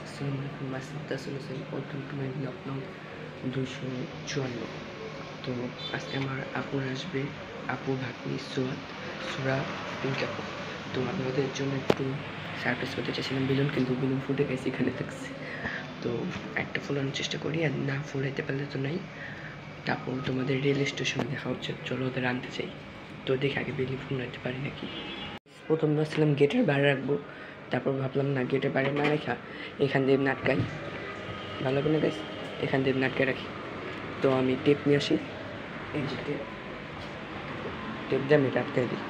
আসসালামু আলাইকুম welcome to my blog নং 254। তো আজকে আমার আপুর আসবে, আপু ভাগ্নি সোয়াদ সুরা পিঙ্ক আপু। তো আপনাদের জন্য একটু সারপ্রাইজ করতে চাইছিলাম বেলুন, কিন্তু বেলুন ফুটে গেছে, এখানে থাকছে। তো একটা ফোলানোর চেষ্টা করি, আর না ফোলাইতে পারলে তো নাই। তারপর তোমাদের রেল স্টেশনে দেখা হচ্ছে, চলো ওদের আনতে চাই। তো দেখে আগে বেলুন ফোলাইতে পারি নাকি। প্রথম ভাবছিলাম গেটের বাইরে রাখবো, তারপর ভাবলাম না, গেটের বাইরে না রেখা এখান দিয়ে নাটকাই ভালো করে গাইস, এখান দিয়ে নাটকে রাখি। তো আমি টেপ নিয়ে আসি, এই যে টেপ দিয়ে আমি এটা আটকাই দিই।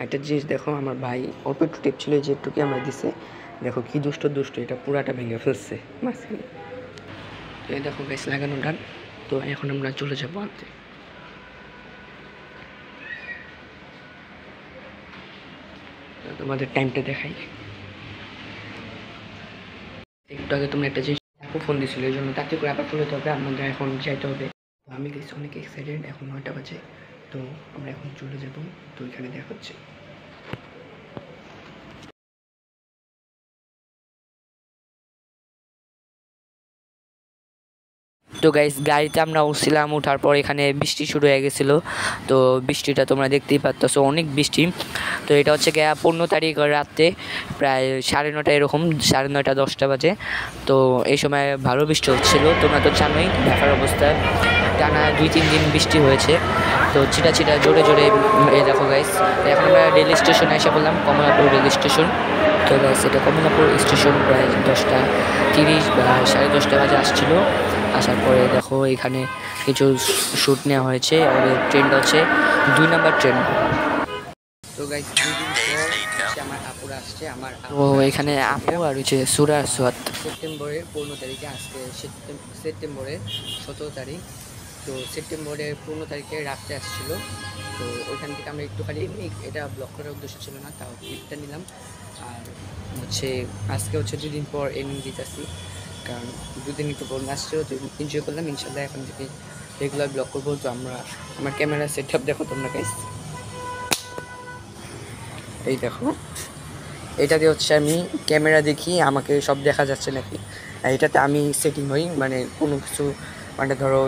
একটা জিনিস দেখো, আমার ভাই অল্প একটু টেপ ছিল, যে একটুকি আমার দিছে, দেখো কি দুষ্ট এটা পুরাটা ভেঙে ফেলছে মাঝখানে। তো এই দেখো গাইস লাগানো ডান। তো এখন আমরা চলে যাবো আনতে। তোমাদের টাইমটা দেখাই। একটু আগে তোমরা একটা জিনিস ফোন দিছিল, এই জন্য তাতে করে আবার ফোন হবে, আমাদের এখন যাইতে হবে। আমি গেছি অনেক এক্সাইটেড, এখন 9টা বাজে। তো আমরা এখন চলে যাব, তো এখানে দেখা হচ্ছে। তো গাইস গাড়িতে আমরা উঠছিলাম, ওঠার পর এখানে বৃষ্টি শুরু হয়ে গেছিলো। তো বৃষ্টিটা তোমরা দেখতেই পাচ্ছ, অনেক বৃষ্টি। তো এটা হচ্ছে গিয়ে 15 তারিখ রাতে প্রায় 9:30 এরকম, 9:30 10টা বাজে। তো এই সময় ভালো বৃষ্টি হচ্ছিলো, তোমরা তো জানোই ঢাকার অবস্থা, টানা 2-3 দিন বৃষ্টি হয়েছে। তো ছিটা জোরে এই দেখো গাইস, এখন আমরা রেল স্টেশনে এসে বললাম, কমলাপুর রেল স্টেশন। তো গাইস এটা কমলাপুর স্টেশন, প্রায় 10:30 বা 10:30 বাজে আসছিলো। আসার পরে দেখো এখানে কিছু শ্যুট নেওয়া হয়েছে, আর ট্রেনটা হচ্ছে 2 নম্বর ট্রেন। তো গাইস 2 দিন পর আমার আপুরা আসছে, আমার ও এখানে আপু আর হচ্ছে সুরা সোয়াদ। সেপ্টেম্বরের 15 তারিখে, আজকে সেপ্টেম্বরের 17 তারিখ। তো সেপ্টেম্বরের 15 তারিখে রাত্রে আসছিল। তো ওইখান থেকে আমরা একটুখানি, এটা ব্লগ করার উদ্দেশ্য ছিল না, তাও ক্লিপটা নিলাম। আর হচ্ছে আজকে হচ্ছে 2 দিন পর এন্ডিং দিতেছি, কারণ 2 দিন একটু বোন আসছে, তো এনজয় করলাম। ইনশাল্লাহ এখন থেকে রেগুলার ব্লগ করবো। তো আমার ক্যামেরা সেট আপ দেখো তোমরা গাইস, এই দেখো, এটা দিয়ে হচ্ছে আমি ক্যামেরা দেখি আমাকে সব দেখা যাচ্ছে নাকি। এটাতে আমি সেটিং হই, মানে কোনো কিছু, মানে ধরো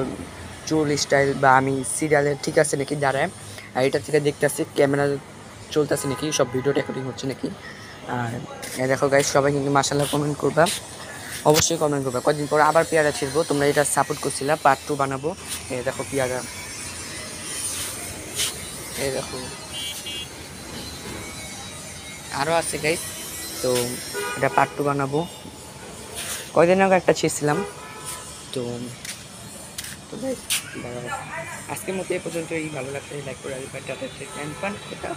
চুল স্টাইল বা আমি সিরিয়ালে ঠিক আছে নাকি দাঁড়ায়, আর এটা থেকে দেখতেছি ক্যামেরা চলতেছে নাকি, সব ভিডিও রেকর্ডিং হচ্ছে নাকি। আর দেখো গাইস, সবাই কিন্তু মাশাআল্লাহ কমেন্ট করবা, অবশ্যই কমেন্ট করবা। কদিন পর আবার পেয়ারা ছিড়বো, তোমরা এটা সাপোর্ট করছিলা, পার্ট 2 বানাবো। এই দেখো পেয়ারা, এই দেখো আরও আছে গাইস। তো এটা পার্ট 2 বানাবো। কয়দিন আগে একটা ছিঁড়ছিলাম। তো তো গাইস আজকের মতো এই পর্যন্তই। ভালো লাগলে লাইক করে আসবেন। টাটা,